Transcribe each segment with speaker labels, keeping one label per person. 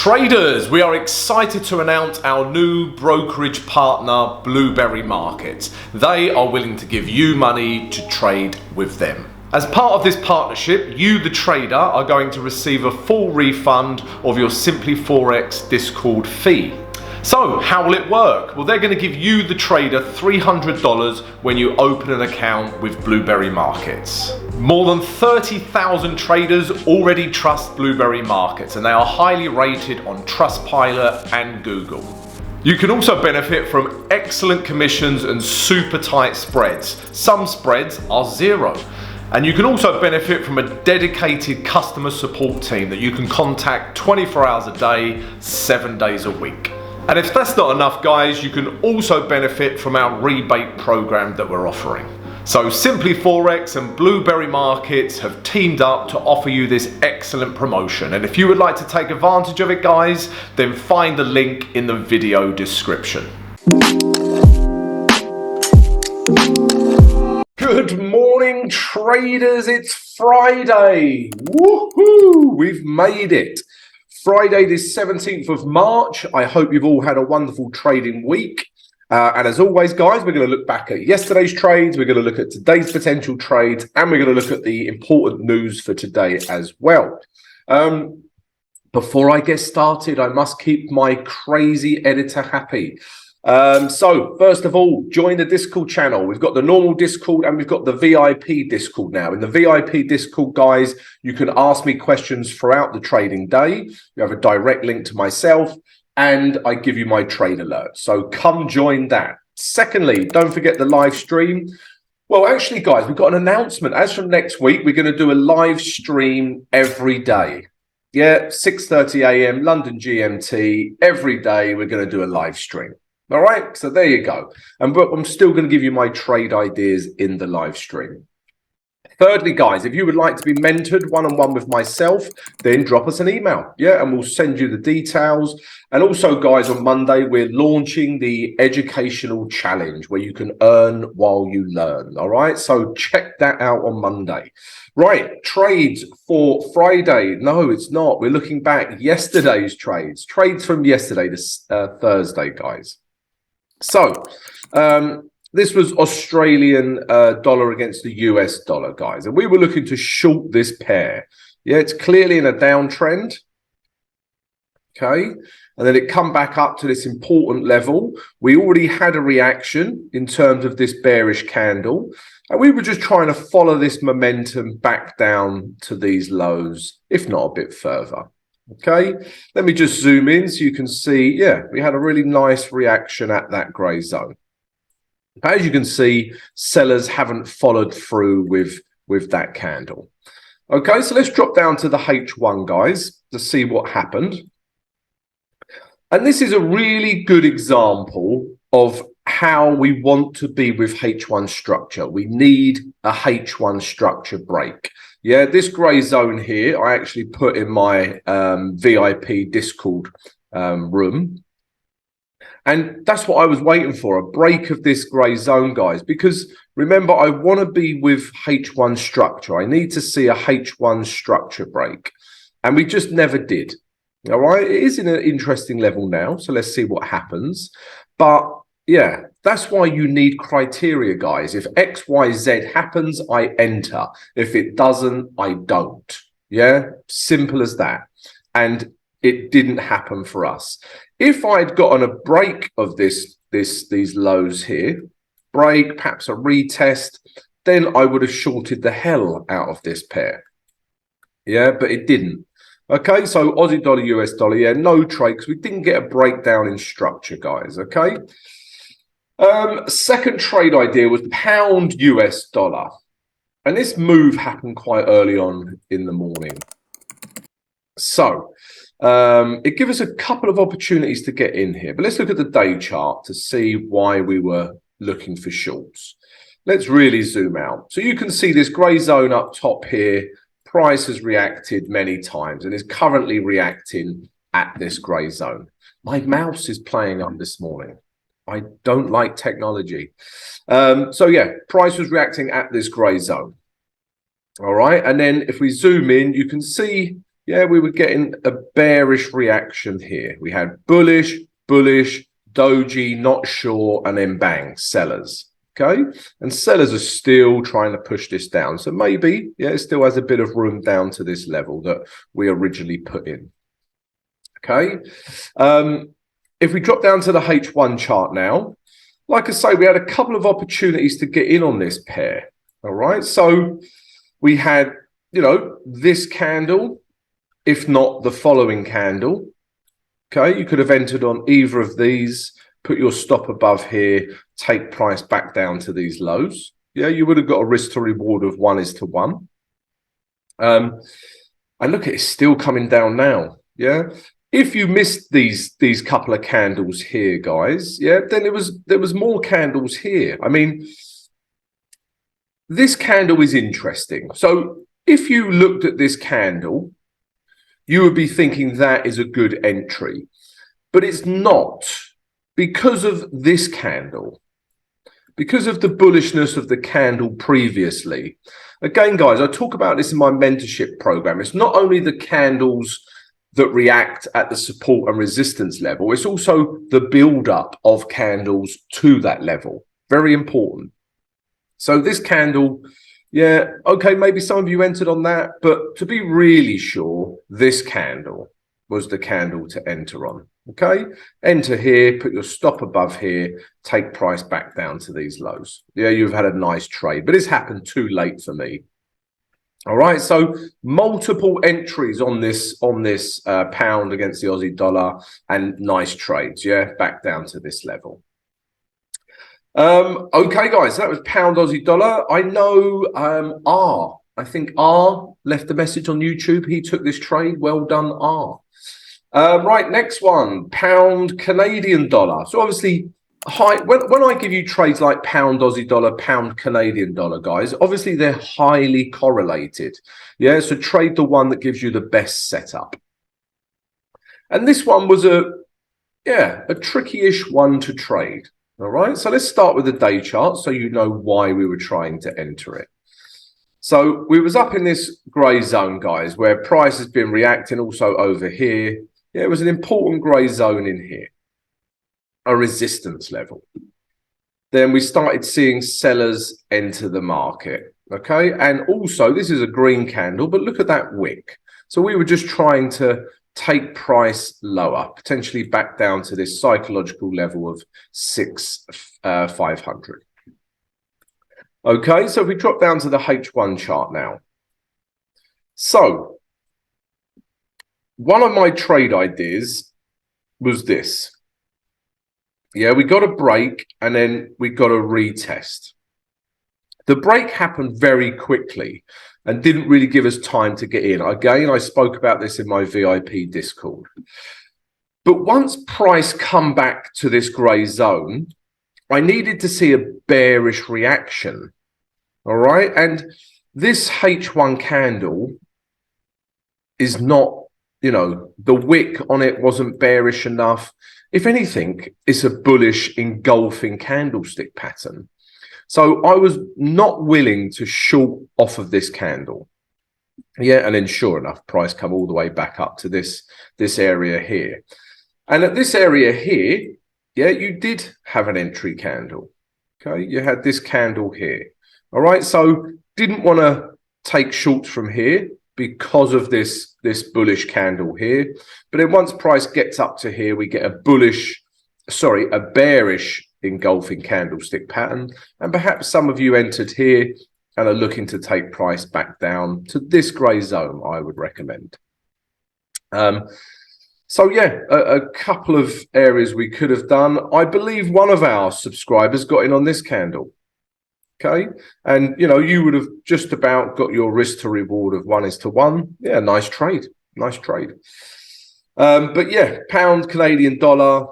Speaker 1: Traders, we are excited to announce our new brokerage partner, Blueberry Markets. They are willing to give you money to trade with them. As part of this partnership, you, the trader, are going to receive a full refund of your Simply Forex Discord fee. So, how will it work? Well, they're going to give you, the trader, $300 when you open an account with Blueberry Markets. More than 30,000 traders already trust Blueberry Markets, and they are highly rated on Trustpilot and Google. You can also benefit from excellent commissions and super tight spreads. Some spreads are zero. And you can also benefit from a dedicated customer support team that you can contact 24 hours a day, 7 days a week. And if that's not enough, guys, you can also benefit from our rebate program that we're offering. So Simply Forex and Blueberry Markets have teamed up to offer you this excellent promotion. And if you would like to take advantage of it, guys, then find the link in the video description. Good morning, traders. It's Friday. Woohoo! We've made it. Friday, the 17th of March. I hope you've all had a wonderful trading week. And as always, guys, we're going to look back at yesterday's trades. We're going to look at today's potential trades. And we're going to look at the important news for today as well. Before I get started, I must keep my crazy editor happy. So first of all, join the Discord channel. We've got the normal Discord and we've got the VIP Discord now. In the VIP Discord, guys, you can ask me questions throughout the trading day. You have a direct link to myself and I give you my trade alert. So come join that. Secondly, don't forget the live stream. Well, actually, guys, we've got an announcement. As from next week, we're going to do a live stream every day. Yeah, 6:30 a.m. London GMT. Every day we're going to do a live stream. All right, so there you go. And I'm still going to give you my trade ideas in the live stream. Thirdly, guys, if you would like to be mentored one-on-one with myself, then drop us an email. Yeah, and we'll send you the details. And also, guys, on Monday, we're launching the educational challenge where you can earn while you learn. All right, so check that out on Monday. Right, trades for Friday. No, it's not. We're looking back yesterday's trades. Trades from yesterday to Thursday, guys. So, this was Australian dollar against the US dollar, guys. And we were looking to short this pair. Yeah, it's clearly in a downtrend. Okay. And then it come back up to this important level. We already had a reaction in terms of this bearish candle. And we were just trying to follow this momentum back down to these lows, if not a bit further. Okay, let me just zoom in so you can see, yeah, we had a really nice reaction at that grey zone. As you can see, sellers haven't followed through with that candle. Okay, so let's drop down to the H1, guys, to see what happened. And this is a really good example of how we want to be with H1 structure. We need a H1 structure break. Yeah, this grey zone here, I actually put in my VIP Discord room. And that's what I was waiting for, a break of this grey zone, guys, because remember, I want to be with H1 structure. I need to see a H1 structure break. And we just never did. All right, it is in an interesting level now. So let's see what happens. But yeah, that's why you need criteria, guys. If X, Y, Z happens, I enter. If it doesn't, I don't. Yeah, simple as that. And it didn't happen for us. If I'd gotten a break of these lows here, break, perhaps a retest, then I would have shorted the hell out of this pair. Yeah, but it didn't. Okay, so Aussie dollar, US dollar, yeah, no trade because we didn't get a breakdown in structure, guys. Okay. Second trade idea was pound US dollar. And this move happened quite early on in the morning. So it gives us a couple of opportunities to get in here. But let's look at the day chart to see why we were looking for shorts. Let's really zoom out. So you can see this grey zone up top here. Price has reacted many times and is currently reacting at this grey zone. My mouse is playing up this morning. I don't like technology. So yeah, price was reacting at this grey zone. All right. And then if we zoom in, you can see yeah, we were getting a bearish reaction here. We had bullish, bullish, doji, not sure, and then bang, sellers. Okay, and sellers are still trying to push this down. So maybe, yeah, it still has a bit of room down to this level that we originally put in. Okay, if we drop down to the H1 chart now, like I say, we had a couple of opportunities to get in on this pair. All right, so we had, you know, this candle, if not the following candle. Okay, you could have entered on either of these, put your stop above here, take price back down to these lows. Yeah, you would have got a risk to reward of 1:1. And look, it's still coming down now. Yeah. If you missed these couple of candles here, guys, yeah, then there was more candles here. I mean, this candle is interesting. So if you looked at this candle, you would be thinking that is a good entry, but it's not, because of this candle, because of the bullishness of the candle previously. Again, guys, I talk about this in my mentorship program. It's not only the candles that react at the support and resistance level, it's also the build-up of candles to that level. Very important. So this candle, yeah, okay, maybe some of you entered on that, but to be really sure, this candle was the candle to enter on. Okay, enter here, put your stop above here, take price back down to these lows. Yeah, you've had a nice trade, but it's happened too late for me. All right, so multiple entries on this pound against the Aussie dollar, and nice trades. Yeah, back down to this level. Okay, guys, that was pound Aussie dollar. I know I think R left a message on YouTube. He took this trade. Well done, R. Right, next one, pound Canadian dollar. So obviously, when I give you trades like pound Aussie dollar, pound Canadian dollar, guys, obviously they're highly correlated. Yeah, so trade the one that gives you the best setup. And this one was a tricky-ish one to trade. All right, so let's start with the day chart so you know why we were trying to enter it. So we was up in this grey zone, guys, where price has been reacting also over here. Yeah, it was an important grey zone in here, a resistance level. Then we started seeing sellers enter the market, okay? And also, this is a green candle, but look at that wick. So we were just trying to take price lower, potentially back down to this psychological level of 6,500. Okay, so if we drop down to the H1 chart now. So one of my trade ideas was this. Yeah, we got a break and then we got a retest. The break happened very quickly and didn't really give us time to get in. Again, I spoke about this in my VIP Discord. But once price come back to this grey zone, I needed to see a bearish reaction. All right. And this H1 candle is not, you know, the wick on it wasn't bearish enough. If anything, it's a bullish engulfing candlestick pattern. So I was not willing to short off of this candle. Yeah, and then sure enough, price come all the way back up to this area here. And at this area here, yeah, you did have an entry candle. Okay, you had this candle here. All right, so didn't want to take shorts from here because of this bullish candle here. But then once price gets up to here, we get a bearish engulfing candlestick pattern. And perhaps some of you entered here and are looking to take price back down to this grey zone, I would recommend. So yeah, a couple of areas we could have done. I believe one of our subscribers got in on this candle. Okay, and you know, you would have just about got your risk to reward of 1:1. Yeah, nice trade, nice trade. But yeah, pound Canadian dollar.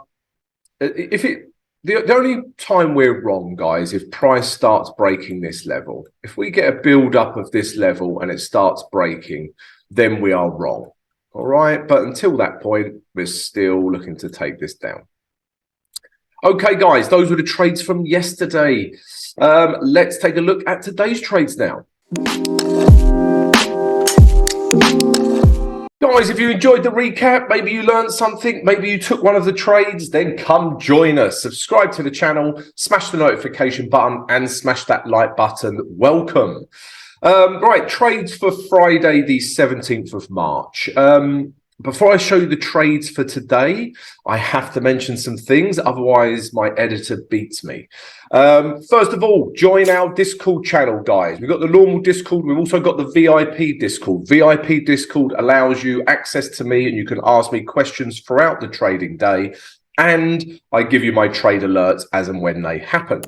Speaker 1: The only time we're wrong, guys, if price starts breaking this level. If we get a build up of this level and it starts breaking, then we are wrong. All right, but until that point, we're still looking to take this down. Okay, guys, those were the trades from yesterday. Let's take a look at today's trades now. Guys, if you enjoyed the recap, maybe you learned something, maybe you took one of the trades, then come join us. Subscribe to the channel, smash the notification button, and smash that like button. Welcome. Right, trades for Friday, the 17th of March. Before I show you the trades for today, I have to mention some things, otherwise my editor beats me. First of all, join our Discord channel, guys. We've got the normal Discord. We've also got the VIP Discord. VIP Discord allows you access to me and you can ask me questions throughout the trading day. And I give you my trade alerts as and when they happen.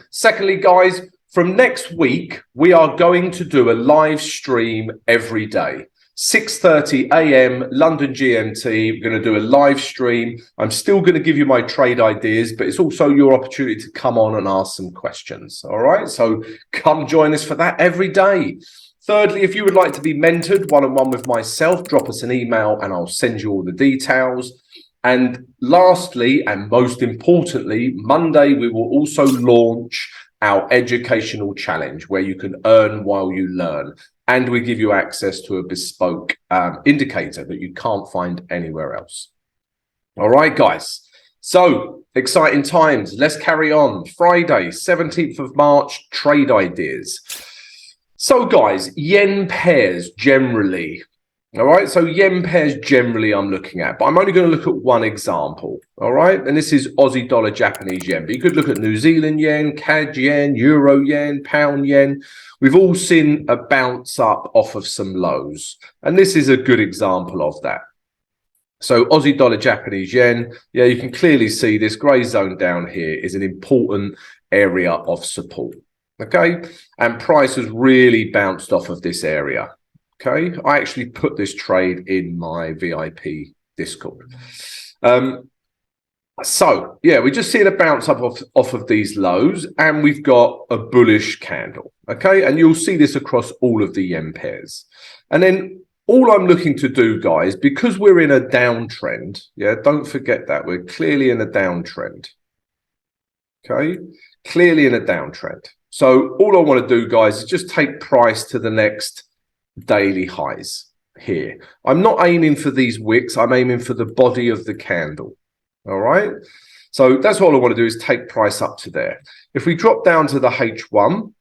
Speaker 1: Secondly, guys, from next week, we are going to do a live stream every day. 6:30 a.m. London GMT. We're going to do a live stream. I'm still going to give you my trade ideas, but it's also your opportunity to come on and ask some questions. All right, so come join us for that every day. Thirdly, if you would like to be mentored one-on-one with myself, drop us an email and I'll send you all the details. And lastly, and most importantly, Monday, we will also launch our educational challenge where you can earn while you learn. And we give you access to a bespoke indicator that you can't find anywhere else. All right, guys. So exciting times. Let's carry on. Friday, 17th of March, trade ideas. So, guys, yen pairs generally. All right, so yen pairs generally I'm looking at, but I'm only going to look at one example. All right, and this is Aussie dollar, Japanese yen. But you could look at New Zealand yen, CAD yen, Euro yen, pound yen. We've all seen a bounce up off of some lows, and this is a good example of that. So Aussie dollar, Japanese yen, yeah, you can clearly see this grey zone down here is an important area of support. Okay, and price has really bounced off of this area. Okay, I actually put this trade in my VIP Discord. So, yeah, we're just seeing a bounce up off of these lows, and we've got a bullish candle. Okay, and you'll see this across all of the yen pairs. And then all I'm looking to do, guys, because we're in a downtrend, yeah, don't forget that. We're clearly in a downtrend. Okay, clearly in a downtrend. So all I want to do, guys, is just take price to the next daily highs here. I'm not aiming for these wicks. I'm aiming for the body of the candle. All right. So that's all I want to do is take price up to there. If we drop down to the H1,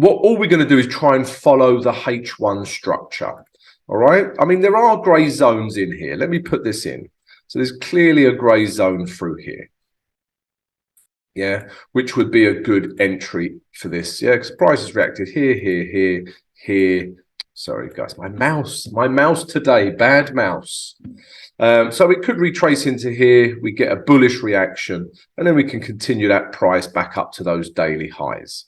Speaker 1: all we're going to do is try and follow the H1 structure. All right. I mean, there are grey zones in here. Let me put this in. So there's clearly a grey zone through here. Yeah, which would be a good entry for this. Yeah, because price has reacted here. Sorry, guys, my mouse today, bad mouse. So it could retrace into here. We get a bullish reaction, and then we can continue that price back up to those daily highs.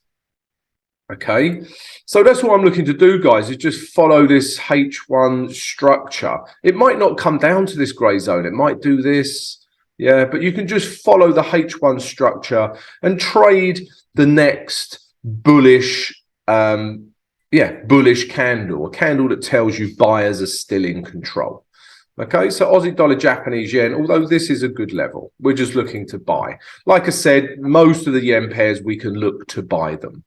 Speaker 1: Okay, so that's what I'm looking to do, guys, is just follow this H1 structure. It might not come down to this grey zone. It might do this. Yeah, but you can just follow the H1 structure and trade the next bullish, bullish candle, a candle that tells you buyers are still in control. Okay, so Aussie dollar, Japanese yen, although this is a good level, we're just looking to buy. Like I said, most of the yen pairs, we can look to buy them.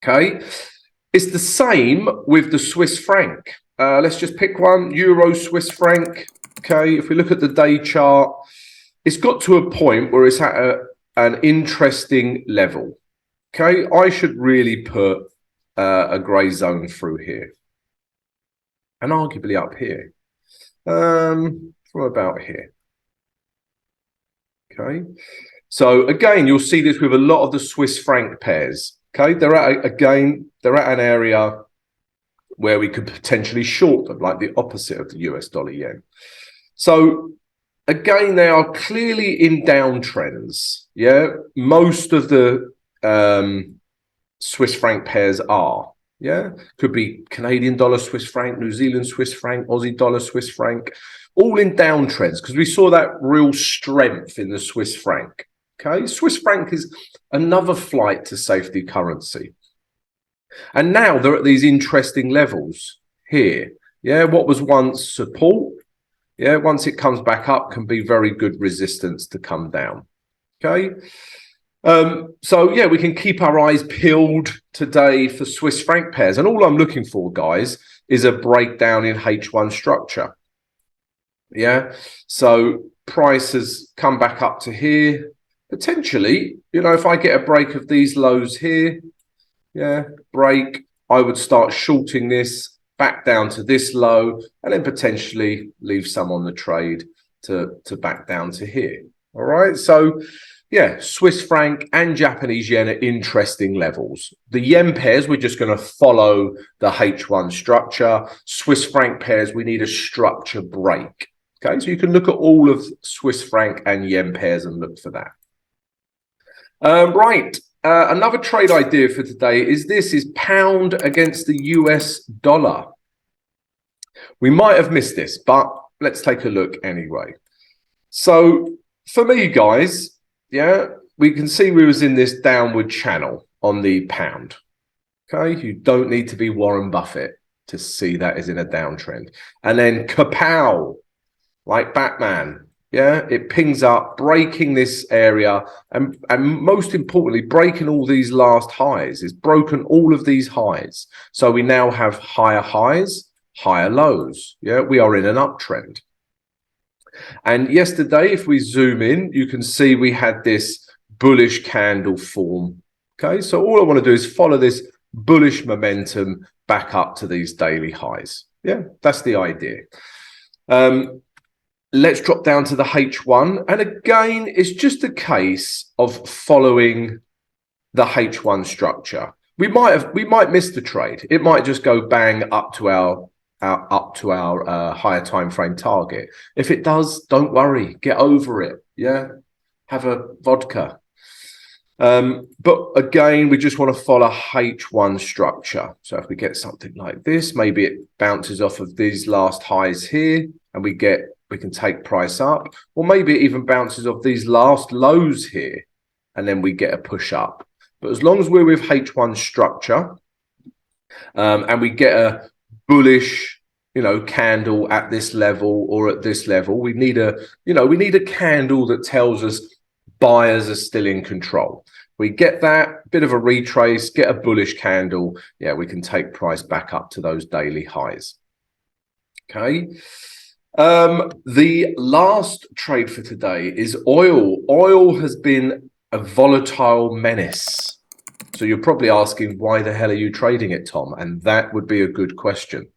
Speaker 1: Okay, it's the same with the Swiss franc. Let's just pick one, Euro, Swiss franc. Okay, if we look at the day chart, it's got to a point where it's at an interesting level. Okay, I should really put a grey zone through here and arguably up here from about here. Okay, so again, you'll see this with a lot of the Swiss franc pairs. Okay, they're at an area where we could potentially short them, like the opposite of the US dollar yen. So again, they are clearly in downtrends. Yeah, most of the Swiss franc pairs are. Yeah, could be Canadian dollar, Swiss franc, New Zealand Swiss franc, Aussie dollar, Swiss franc, all in downtrends because we saw that real strength in the Swiss franc. Okay, Swiss franc is another flight to safety currency. And now they're at these interesting levels here. Yeah, what was once support, yeah, once it comes back up, can be very good resistance to come down. Okay, So yeah, we can keep our eyes peeled today for Swiss franc pairs. And all I'm looking for, guys, is a breakdown in H1 structure. Yeah. So price has come back up to here. Potentially, you know, if I get a break of these lows here, yeah, break, I would start shorting this back down to this low and then potentially leave some on the trade to back down to here. All right. So yeah, Swiss franc and Japanese yen are interesting levels. The yen pairs, we're just going to follow the H1 structure. Swiss franc pairs, we need a structure break. Okay, so you can look at all of Swiss franc and yen pairs and look for that. Right, another trade idea for today is pound against the US dollar. We might have missed this, but let's take a look anyway. So for me, guys, yeah, we can see we was in this downward channel on the pound. Okay, you don't need to be Warren Buffett to see that is in a downtrend. And then kapow, like Batman. Yeah, it pings up, breaking this area, and most importantly, breaking all these last highs. It's broken all of these highs. So we now have higher highs, higher lows. Yeah, we are in an uptrend. And yesterday, if we zoom in, you can see we had this bullish candle form. Okay, so all I want to do is follow this bullish momentum back up to these daily highs. Yeah, that's the idea. Let's drop down to the H1. And again, it's just a case of following the H1 structure. We might miss the trade. It might just go bang up to our higher time frame target. If it does, don't worry, get over it. Yeah, have a vodka. But again, we just want to follow H1 structure. So if we get something like this, maybe it bounces off of these last highs here, and we can take price up, or maybe it even bounces off these last lows here, and then we get a push up. But as long as we're with H1 structure, and we get a bullish, you know, candle at this level or at this level, we need a candle that tells us buyers are still in control. We get that bit of a retrace, get a bullish candle. Yeah, we can take price back up to those daily highs. Okay. The last trade for today is oil. Oil has been a volatile menace. So you're probably asking, why the hell are you trading it, Tom? And that would be a good question.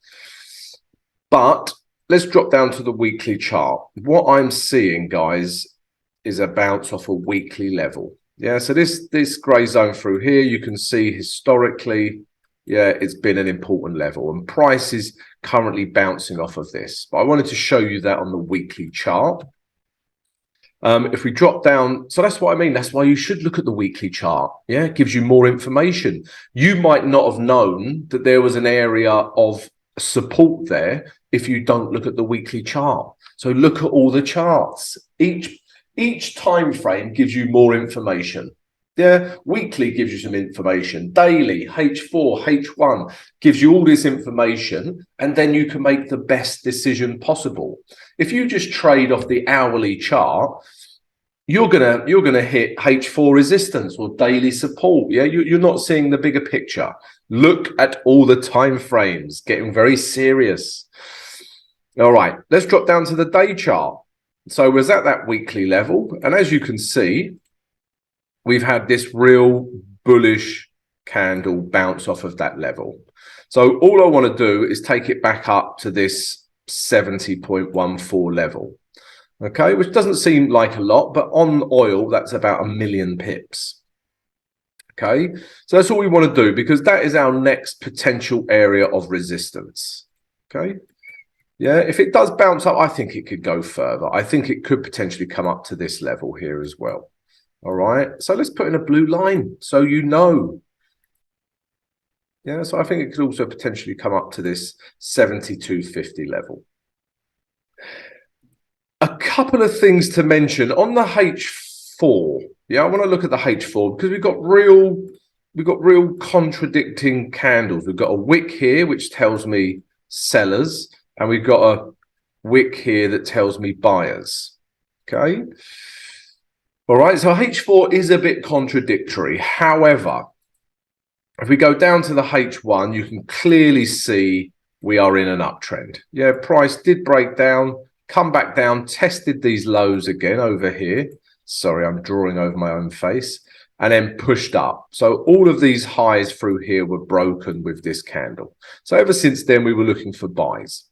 Speaker 1: But let's drop down to the weekly chart. What I'm seeing, guys, is a bounce off a weekly level. Yeah, so this gray zone through here, you can see historically, yeah, it's been an important level, and price is currently bouncing off of this. But I wanted to show you that on the weekly chart. If we drop down, so that's what I mean. That's why you should look at the weekly chart. Yeah, it gives you more information. You might not have known that there was an area of support there if you don't look at the weekly chart. So look at all the charts. Each time frame gives you more information. Yeah, weekly gives you some information. Daily, H4, H1 gives you all this information, and then you can make the best decision possible. If you just trade off the hourly chart, you're gonna hit H4 resistance or daily support. Yeah, you're not seeing the bigger picture. Look at all the time frames. Getting very serious. All right, let's drop down to the day chart. So we're at that weekly level, and as you can see, we've had this real bullish candle bounce off of that level. So all I want to do is take it back up to this 70.14 level. Okay, which doesn't seem like a lot, but on oil, that's about 1 million pips. Okay, so that's all we want to do, because that is our next potential area of resistance. Okay. Yeah, if it does bounce up, I think it could go further. I think it could potentially come up to this level here as well. All right, so let's put in a blue line so you know. Yeah, so I think it could also potentially come up to this 72.50 level. A couple of things to mention on the H4. Yeah, I want to look at the H4 because we've got real contradicting candles. We've got a wick here, which tells me sellers, and we've got a wick here that tells me buyers. Okay. All right, so H4 is a bit contradictory. However, if we go down to the H1, you can clearly see we are in an uptrend. Yeah, price did break down, come back down, tested these lows again over here. Sorry, I'm drawing over my own face. And then pushed up. So all of these highs through here were broken with this candle. So ever since then, we were looking for buys.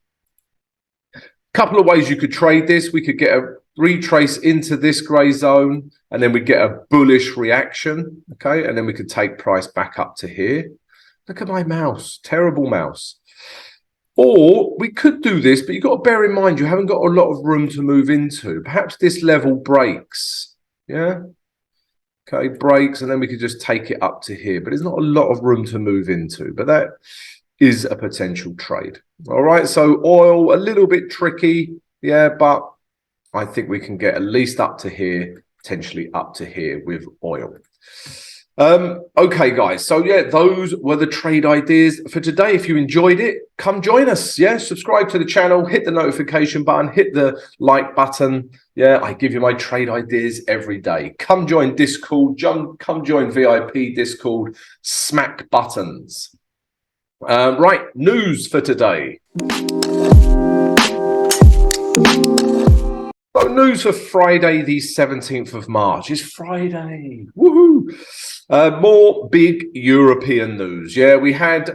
Speaker 1: Couple of ways you could trade this. We could get a retrace into this gray zone, and then we get a bullish reaction. Okay, and then we could take price back up to here. Look at my mouse, terrible mouse. Or we could do this, but you've got to bear in mind you haven't got a lot of room to move into. Perhaps this level breaks. Yeah. Okay, breaks, and then we could just take it up to here. But there's not a lot of room to move into. But that is a potential trade. All right, so oil, a little bit tricky. Yeah, but I think we can get at least up to here, potentially up to here with oil. Okay, guys. So, yeah, those were the trade ideas for today. If you enjoyed it, come join us. Yeah, subscribe to the channel, hit the notification button, hit the like button. Yeah, I give you my trade ideas every day. Come join Discord, come join VIP Discord, smack buttons. Right, news for today. So news for Friday, the 17th of March. It's Friday. Woohoo! More big European news. Yeah, we had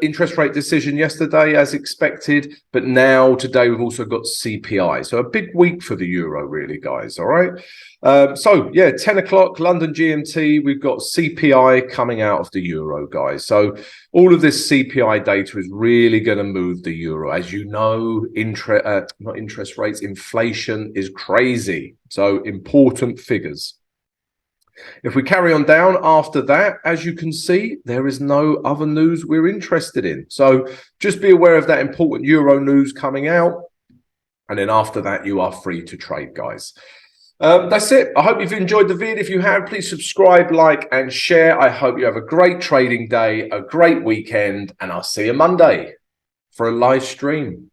Speaker 1: interest rate decision yesterday as expected, but now today we've also got CPI. So a big week for the euro, really, guys. All right. So yeah, 10 o'clock London GMT, we've got CPI coming out of the euro, guys. So all of this CPI data is really going to move the euro. As you know, not interest rates, inflation is crazy. So important figures. If we carry on down after that, as you can see, there is no other news we're interested in. So just be aware of that important euro news coming out. And then after that, you are free to trade, guys. That's it. I hope you've enjoyed the vid. If you have, please subscribe, like, and share. I hope you have a great trading day, a great weekend, and I'll see you Monday for a live stream.